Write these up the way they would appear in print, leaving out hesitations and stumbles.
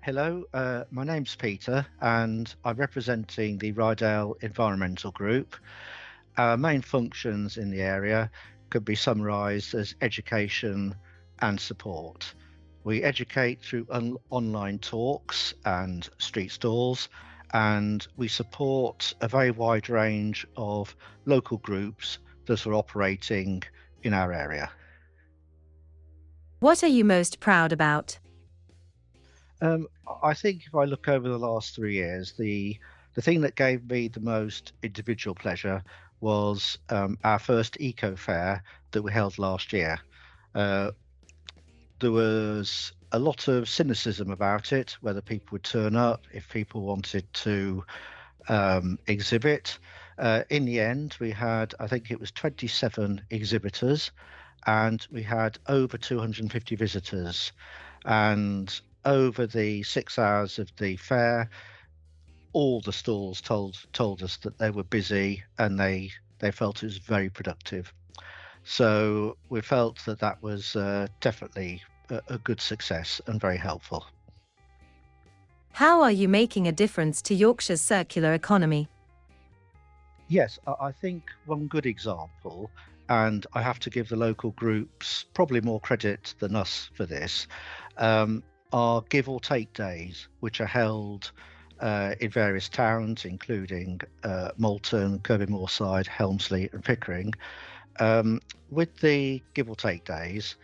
Hello, my name's Peter, and I'm representing the Ryedale Environmental Group. Our main functions in the area could be summarised as education and support. We educate through online talks and street stalls, and we support a very wide range of local groups that are operating in our area. What are you most proud about? I think if I look over the last 3 years, the thing that gave me the most individual pleasure was our first eco fair that we held last year. Uh, there was a lot of cynicism about it, whether people would turn up, if people wanted to exhibit. In the end, we had, I think it was 27 exhibitors, and we had over 250 visitors. And over the 6 hours of the fair, all the stalls told us that they were busy and they felt it was very productive. So we felt that that was definitely a good success and very helpful. How are you making a difference to Yorkshire's circular economy? Yes, I think one good example, and I have to give the local groups probably more credit than us for this, are give or take days, which are held in various towns, including Malton, Kirby Moorside, Helmsley, and Pickering. With the give or take days,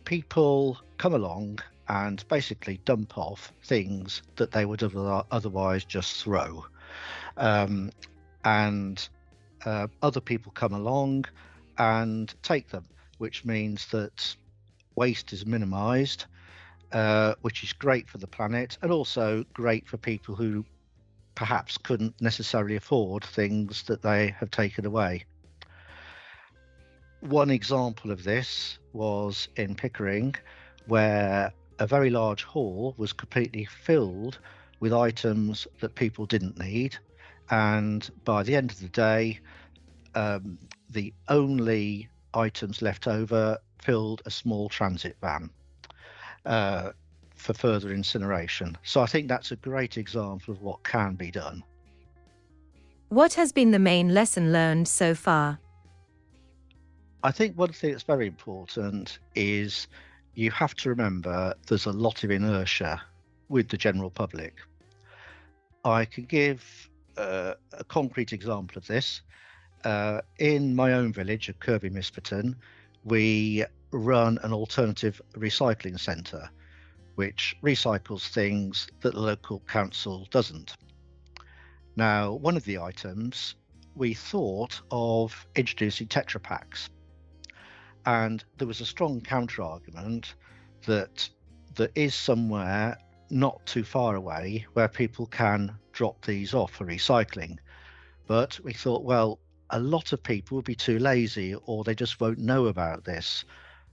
people come along and basically dump off things that they would otherwise just throw. Um, and Other people come along and take them, which means that waste is minimized, which is great for the planet and also great for people who perhaps couldn't necessarily afford things that they have taken away. One example of this was in Pickering, where a very large hall was completely filled with items that people didn't need. And by the end of the day, the only items left over filled a small transit van uh, for further incineration. So I think that's a great example of what can be done. What has been the main lesson learned so far? I think one thing that's very important is you have to remember there's a lot of inertia with the general public. I can give a concrete example of this. In my own village of Kirby Misperton, we run an alternative recycling centre, which recycles things that the local council doesn't. Now, one of the items we thought of introducing Tetra Packs, and there was a strong counter argument that there is somewhere not too far away where people can drop these off for recycling. But we thought, well, a lot of people would be too lazy or they just won't know about this.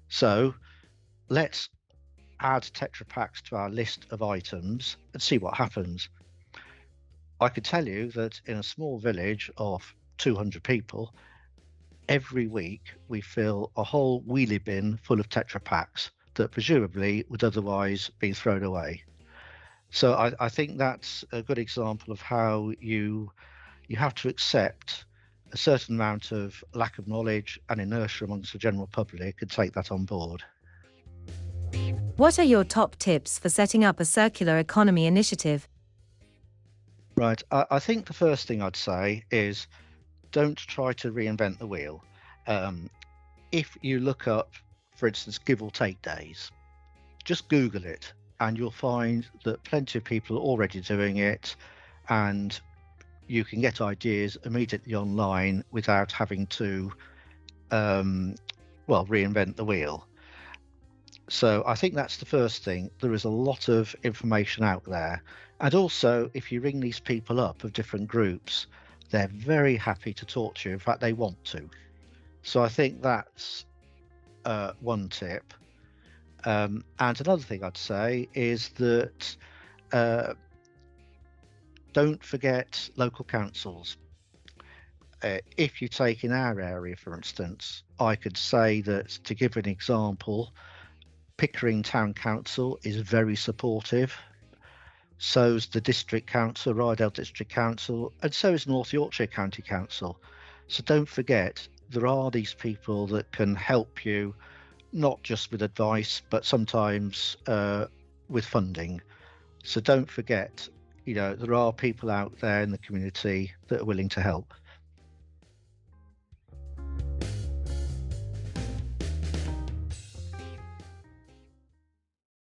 So let's add Tetra Packs to our list of items and see what happens. I could tell you that in a small village of 200 people, every week we fill a whole wheelie bin full of Tetra Packs that presumably would otherwise be thrown away. So I think that's a good example of how you have to accept a certain amount of lack of knowledge and inertia amongst the general public and take that on board. What are your top tips for setting up a circular economy initiative? Right. I think the first thing I'd say is don't try to reinvent the wheel. Um, if you look up, for instance, give or take days, just Google it and you'll find that plenty of people are already doing it, and you can get ideas immediately online without having to, reinvent the wheel. So I think that's the first thing. There is a lot of information out there. And also, if you ring these people up of different groups, they're very happy to talk to you. In fact, they want to. So I think that's one tip. And another thing I'd say is that don't forget local councils. If you take in our area, for instance, I could say that, to give an example, Pickering Town Council is very supportive So's the District Council, Ryedale District Council, and so is North Yorkshire County Council. So don't forget, there are these people that can help you, not just with advice, but sometimes with funding. So don't forget, there are people out there in the community that are willing to help.